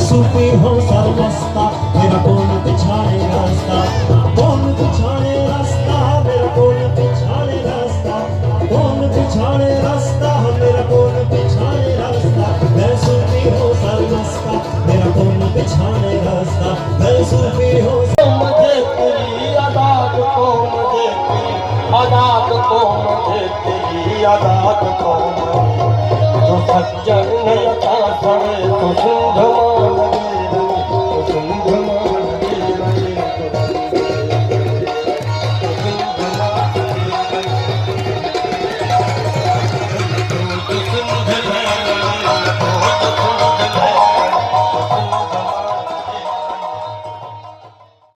सूफी हो सरमस्ता मेरा कौन बिछाने रास्ता, कौन बिछाने रास्ता मेरा कौन बिछाने रास्ता, कौन बिछाने रास्ता मेरा कौन बिछाने रास्ता। मैं सूफी हो सरमस्ता मेरा कौन बिछाने रास्ता, मैं सूफी हो। मुझे तेरी आदात को, मुझे तेरी आदात को, मुझे तेरी आदात को, जो सज्जन नयता सवे तो सिंधु मान